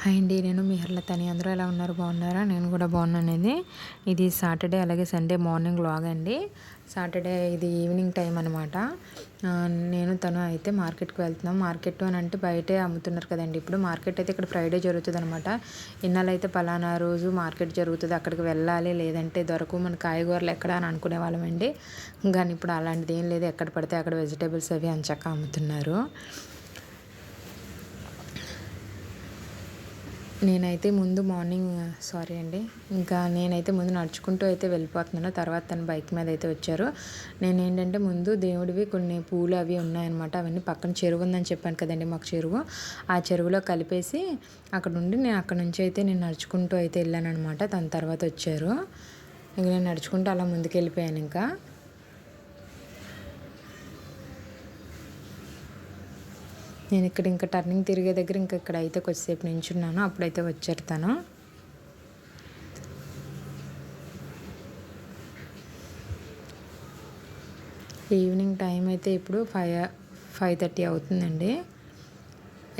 Hi అండి. నేను మీ హర్లతని. అందరూ ఎలా ఉన్నారు? బాగున్నారా? నేను కూడా బాగున్నానండి. ఇది సాటర్డే అలాగే సండే మార్నింగ్ వ్లాగ్ అండి. సాటర్డే ఇది ఈవినింగ్ టైం అనమాట. నేను తను అయితే మార్కెట్కి వెళ్తున్నాం. మార్కెట్ అని అంటే బయటే అమ్ముతున్నారు కదండి. ఇప్పుడు మార్కెట్ అయితే ఇక్కడ ఫ్రైడే జరుగుతుంది అనమాట. ఇన్నాళ్ళైతే పలానా రోజు మార్కెట్ జరుగుతుంది, అక్కడికి వెళ్ళాలి, లేదంటే దొరకవు మన కాయగూరలు ఎక్కడ అని అనుకునే వాళ్ళమండి. కానీ ఇప్పుడు అలాంటిది ఏం లేదు. ఎక్కడ పడితే అక్కడ వెజిటేబుల్స్ అవి అంచక్క అమ్ముతున్నారు. నేనైతే ముందు మార్నింగ్ సారీ అండి ఇంకా నేనైతే ముందు నడుచుకుంటూ అయితే వెళ్ళిపోతున్నాను. తర్వాత తను బైక్ మీద అయితే వచ్చారు. నేనేంటంటే ముందు దేవుడివి కొన్ని పూలు అవి ఉన్నాయన్నమాట. అవన్నీ పక్కన చెరువు ఉందని చెప్పాను కదండి, మాకు చెరువు. ఆ చెరువులో కలిపేసి అక్కడ నుండి అక్కడ నుంచి అయితే నేను నడుచుకుంటూ అయితే వెళ్ళాను అనమాట. తన తర్వాత వచ్చారు. ఇంక నేను నడుచుకుంటూ అలా ముందుకు వెళ్ళిపోయాను. ఇంకా నేను ఇంకా టర్నింగ్ తిరిగే దగ్గర ఇక్కడ అయితే కొద్దిసేపు నించున్నాను. అప్పుడైతే వచ్చారు తను. ఈవినింగ్ టైం అయితే ఇప్పుడు 5:30 అవుతుందండి.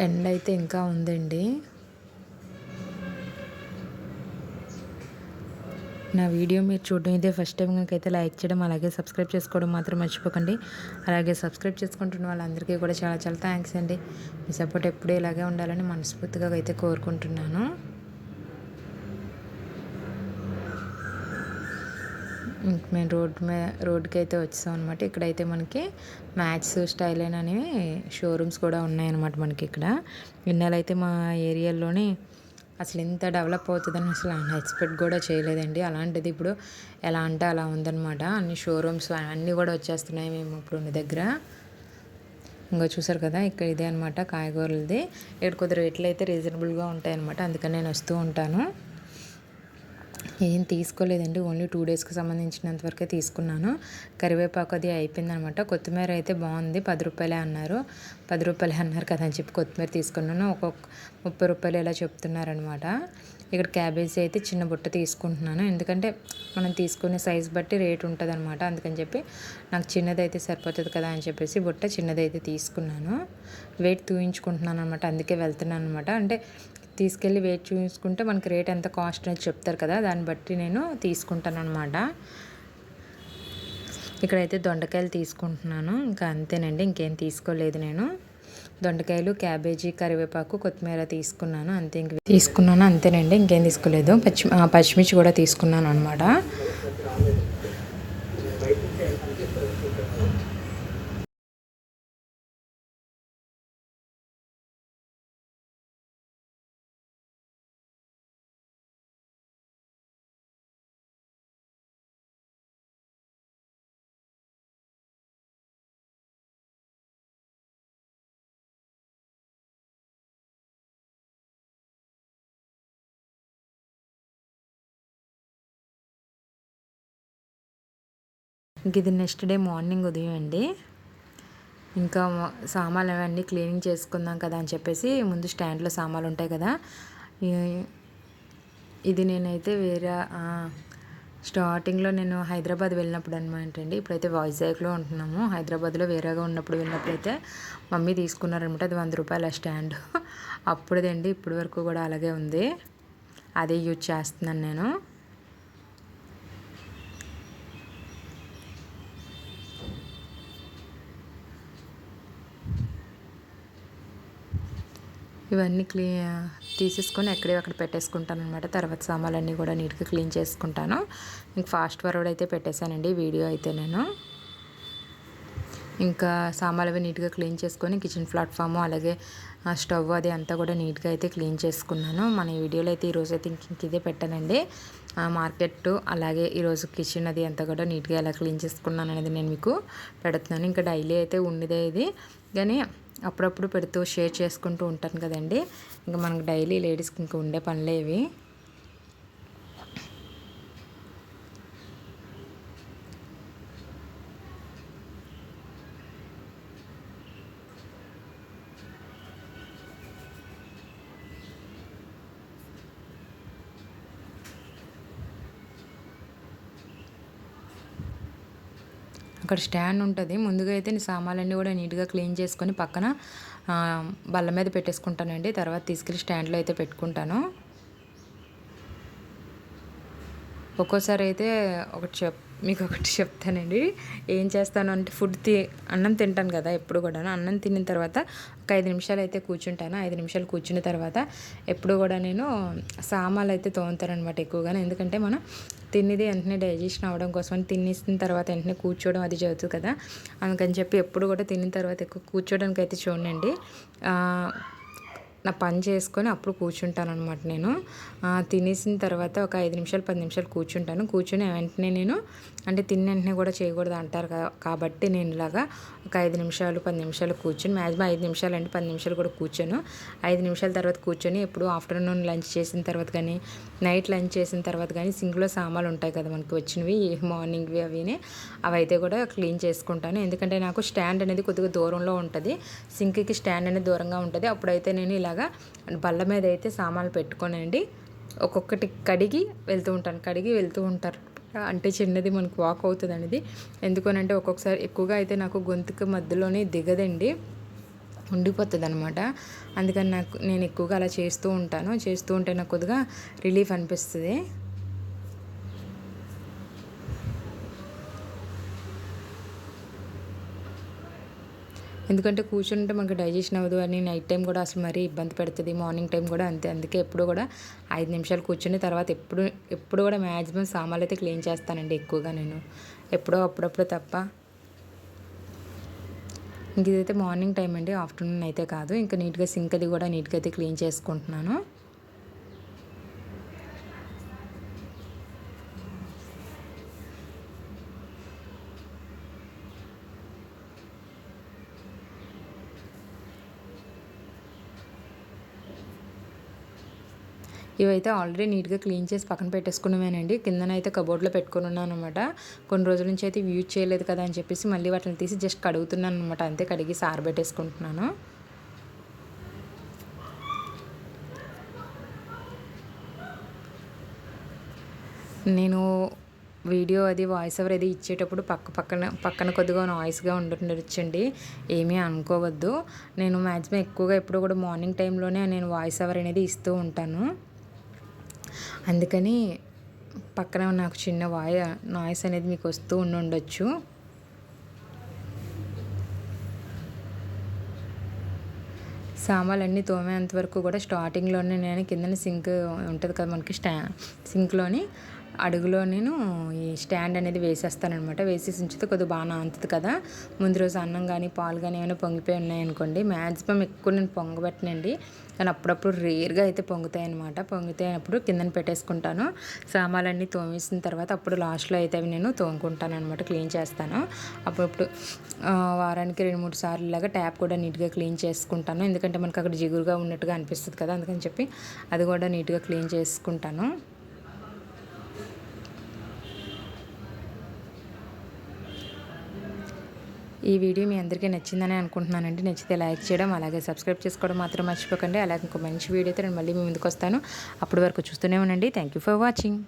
ఎండ అయితే ఇంకా ఉందండి. నా వీడియో మీరు చూడడం ఇదే ఫస్ట్ టైం కనుకైతే లైక్ చేయడం అలాగే సబ్స్క్రైబ్ చేసుకోవడం మాత్రం మర్చిపోకండి. అలాగే సబ్స్క్రైబ్ చేసుకుంటున్న వాళ్ళందరికీ కూడా చాలా చాలా థ్యాంక్స్ అండి. మీ సపోర్ట్ ఎప్పుడూ ఇలాగే ఉండాలని మనస్ఫూర్తిగా అయితే కోరుకుంటున్నాను. మేము రోడ్డుకి అయితే వచ్చాం అనమాట. ఇక్కడైతే మనకి మ్యాక్స్ స్టైల్ అనేవి షోరూమ్స్ కూడా ఉన్నాయన్నమాట. మనకి ఇక్కడ ఇన్నాళ్ళైతే మా ఏరియాలోనే అసలు ఇంత డెవలప్ అవుతుందని అసలు ఎక్స్పెక్ట్ కూడా చేయలేదండి. అలాంటిది ఇప్పుడు ఎలా అంటే అలా ఉందన్నమాట. అన్ని షోరూమ్స్ అన్నీ కూడా వచ్చేస్తున్నాయి మేము ఇప్పుడు ఉన్న దగ్గర. ఇంకా చూసారు కదా, ఇక్కడ ఇదే అనమాట కాయగూరలది. ఇక్కడ కొద్ది రేట్లు అయితే రీజనబుల్గా ఉంటాయి అనమాట. అందుకని నేను వస్తూ ఉంటాను. ఏం తీసుకోలేదండి, ఓన్లీ 2 డేస్కి సంబంధించినంత వరకే తీసుకున్నాను. కరివేపాకు అది అయిపోయిందనమాట. కొత్తిమీర అయితే బాగుంది, 10 రూపాయలే అన్నారు. 10 రూపాయలే అన్నారు కదా అని చెప్పి కొత్తిమీర తీసుకున్నాను. ఒక్కొక్క 30 రూపాయలు ఇలా చెప్తున్నారనమాట. ఇక్కడ క్యాబేజీ అయితే చిన్న బుట్ట తీసుకుంటున్నాను, ఎందుకంటే మనం తీసుకునే సైజ్ బట్టి రేట్ ఉంటుంది అనమాట. అందుకని చెప్పి నాకు చిన్నది అయితే సరిపోతుంది కదా అని చెప్పేసి బుట్ట చిన్నది అయితే తీసుకున్నాను. వెయిట్ చూయించుకుంటున్నాను అనమాట, అందుకే వెళ్తున్నాను అనమాట. అంటే తీసుకెళ్ళి వెయిట్ చూసుకుంటే మనకి రేట్ ఎంత కాస్ట్ అనేది చెప్తారు కదా, దాన్ని బట్టి నేను తీసుకుంటాను అనమాట. ఇక్కడైతే దొండకాయలు తీసుకుంటున్నాను. ఇంకా అంతేనండి, ఇంకేం తీసుకోలేదు నేను. దొండకాయలు, క్యాబేజీ, కరివేపాకు, కొత్తిమీర తీసుకున్నాను అంతే. ఇంక తీసుకున్నాను అంతేనండి, ఇంకేం తీసుకోలేదు. పచ్చిమిర్చి కూడా తీసుకున్నాను అనమాట. ఇంక ఇది నెక్స్ట్ డే మార్నింగ్ ఉదయం అండి. ఇంకా సామాన్లు అవన్నీ క్లీనింగ్ చేసుకుందాం కదా అని చెప్పేసి ముందు స్టాండ్లో సామాన్లు ఉంటాయి కదా, ఇది నేనైతే వేరే స్టార్టింగ్లో నేను హైదరాబాద్ వెళ్ళినప్పుడు అనమాట అండి. ఇప్పుడైతే వైజాగ్లో ఉంటున్నాము. హైదరాబాద్లో వేరేగా వెళ్ళినప్పుడైతే మమ్మీ తీసుకున్నారనమాట. అది 100 రూపాయల స్టాండ్. అప్పుడుదండి, ఇప్పటి వరకు కూడా అలాగే ఉంది. అదే యూజ్ చేస్తున్నాను నేను. ఇవన్నీ తీసేసుకొని అక్కడ పెట్టేసుకుంటాను అనమాట. తర్వాత సామాన్లన్నీ కూడా నీట్గా క్లీన్ చేసుకుంటాను. ఇంక ఫాస్ట్ ఫార్వర్డ్ అయితే పెట్టేశానండి వీడియో అయితే నేను. ఇంకా సామాన్లు అవి నీట్గా క్లీన్ చేసుకొని కిచెన్ ప్లాట్ఫామ్ అలాగే స్టవ్ అది అంతా కూడా నీట్గా అయితే క్లీన్ చేసుకున్నాను. మన వీడియోలో అయితే ఈరోజు అయితే ఇంక ఇదే పెట్టానండి. మార్కెట్ అలాగే ఈరోజు కిచెన్ అది అంతా కూడా నీట్గా ఎలా క్లీన్ చేసుకున్నాను అనేది నేను మీకు పెడుతున్నాను. ఇంకా డైలీ అయితే ఉండేదే ఇది, కానీ అప్పుడప్పుడు పెడుతూ షేర్ చేసుకుంటూ ఉంటాను కదండి. ఇంకా మనకు డైలీ లేడీస్కి ఇంకా ఉండే పనులే ఇవి. అక్కడ స్టాండ్ ఉంటుంది. ముందుగా అయితే సామాన్లన్నీ కూడా నీట్గా క్లీన్ చేసుకొని పక్కన బల్ల మీద పెట్టేసుకుంటానండి. తర్వాత తీసుకెళ్ళి స్టాండ్లో అయితే పెట్టుకుంటాను. ఒక్కోసారి అయితే మీకు ఒకటి చెప్తానండి. ఏం చేస్తాను అంటే అన్నం తింటాను కదా ఎప్పుడు కూడా. అన్నం తిన్న తర్వాత ఒక 5 నిమిషాలు అయితే కూర్చుంటాను. 5 నిమిషాలు కూర్చున్న తర్వాత ఎప్పుడు కూడా నేను సామాన్లు అయితే తోముతాననమాట ఎక్కువగానే. ఎందుకంటే మనం తిన్నది వెంటనే డైజెషన్ అవ్వడం కోసం తినేసిన తర్వాత వెంటనే కూర్చోవడం అది జరుగుతుంది కదా. అందుకని చెప్పి ఎప్పుడు కూడా తిన్న తర్వాత ఎక్కువ కూర్చోడానికి అయితే చూడండి. నా పని చేసుకొని అప్పుడు కూర్చుంటాననమాట నేను. తినేసిన తర్వాత ఒక 5 నిమిషాలు 10 నిమిషాలు కూర్చుంటాను. కూర్చొని వెంటనే నేను అంటే తిన్న వెంటనే కూడా చేయకూడదు అంటారు కాబట్టి నేను ఇలాగా ఒక 5 నిమిషాలు 10 నిమిషాలు కూర్చొని మ్యాక్సిమం 5 నిమిషాలు అంటే 10 నిమిషాలు కూడా కూర్చోను. 5 నిమిషాల తర్వాత కూర్చొని ఎప్పుడు ఆఫ్టర్నూన్ లంచ్ చేసిన తర్వాత కానీ నైట్ లంచ్ చేసిన తర్వాత కానీ సింక్లో సామాన్లు ఉంటాయి కదా మనకి వచ్చినవి మార్నింగ్వి అవిని అవైతే కూడా క్లీన్ చేసుకుంటాను. ఎందుకంటే నాకు స్టాండ్ అనేది కొద్దిగా దూరంలో ఉంటుంది. సింక్కి స్టాండ్ అనేది దూరంగా ఉంటుంది. అప్పుడైతే నేను ఇలాగా బల్ల మీద అయితే సామాన్లు పెట్టుకోనండి ఒక్కొక్కటి కడిగి వెళ్తూ ఉంటారు. అంటే చిన్నది మనకు వాక్ అవుతుంది అనేది. ఎందుకనంటే ఒక్కొక్కసారి ఎక్కువగా అయితే నాకు గొంతుకు మధ్యలోనే దిగదండి, ఉండిపోతుంది అనమాట. అందుకని నేను ఎక్కువగా అలా చేస్తూ ఉంటే నాకు కొద్దిగా రిలీఫ్ అనిపిస్తుంది. ఎందుకంటే కూర్చుంటే మనకు డైజెషన్ అవ్వదు అని నైట్ టైం కూడా అసలు మరీ ఇబ్బంది పెడుతుంది. మార్నింగ్ టైం కూడా అంతే. అందుకే ఎప్పుడు కూడా 5 నిమిషాలు కూర్చుని తర్వాత ఎప్పుడు కూడా మ్యాక్సిమం సామాన్లు అయితే క్లీన్ చేస్తానండి ఎక్కువగా నేను. అప్పుడప్పుడు తప్ప. ఇంక ఇదైతే మార్నింగ్ టైం అండి, ఆఫ్టర్నూన్ అయితే కాదు. ఇంకా నీట్గా సింక్ అది కూడా నీట్గా అయితే క్లీన్ చేసుకుంటున్నాను. ఇవైతే ఆల్రెడీ నీట్గా క్లీన్ చేసి పక్కన పెట్టేసుకున్నామేనండి. కిందనైతే కబోర్డ్లో పెట్టుకుని ఉన్నాను అనమాట. కొన్ని రోజుల నుంచి అయితే యూజ్ చేయలేదు కదా అని చెప్పేసి మళ్ళీ వాటిని తీసి జస్ట్ కడుగుతున్నాను అనమాట. అంతే, కడిగి ఆరబెట్టేసుకుంటున్నాను. నేను వీడియో అది వాయిస్ ఓవర్ అది ఇచ్చేటప్పుడు పక్కన కొద్దిగా నాయిస్గా ఉండొచ్చండి, ఏమీ అనుకోవద్దు. నేను మ్యాక్సిమం ఎక్కువగా ఎప్పుడు కూడా మార్నింగ్ టైంలోనే నేను వాయిస్ ఓవర్ అనేది ఇస్తూ ఉంటాను. అందుకని పక్కన నాకు చిన్న నాయిస్ అనేది మీకు వస్తూ ఉండొచ్చు. సామాన్లన్నీ తోమేంత వరకు కూడా స్టార్టింగ్లోనే నేను కిందన సింక్ ఉంటుంది కదా మనకి సింక్లోని అడుగులో నేను ఈ స్టాండ్ అనేది వేసేస్తానమాట. వేసేసి ఉంచితే కొద్దిగా బాగా నానుతుంది కదా. ముందు రోజు అన్నం కానీ పాలు కానీ ఏమైనా పొంగిపోయి ఉన్నాయనుకోండి, మ్యాక్సిమం ఎక్కువ నేను పొంగబెట్టనండి, కానీ అప్పుడప్పుడు రేర్గా అయితే పొంగుతాయి అనమాట. పొంగితేనప్పుడు కిందన పెట్టేసుకుంటాను. సామాన్లన్నీ తోమేసిన తర్వాత అప్పుడు లాస్ట్లో అయితే అవి నేను తోముకుంటాను అనమాట, క్లీన్ చేస్తాను. అప్పుడప్పుడు వారానికి 2-3 సార్లు ఇలాగా ట్యాప్ కూడా నీట్గా క్లీన్ చేసుకుంటాను. ఎందుకంటే మనకు అక్కడ జిగురుగా ఉన్నట్టుగా అనిపిస్తుంది కదా, అందుకని చెప్పి అది కూడా నీట్గా క్లీన్ చేసుకుంటాను. ఈ వీడియో మీ అందరికీ నచ్చిందని అనుకుంటున్నానండి. నచ్చితే లైక్ చేయడం, అలాగే సబ్స్క్రైబ్ చేసుకోవడం మాత్రం మర్చిపోకండి. అలాగే ఇంకో మంచి వీడియోతో నేను మళ్ళీ మీ ముందుకు వస్తాను. అప్పటి వరకు చూస్తూనే ఉండండి. Thank you for watching.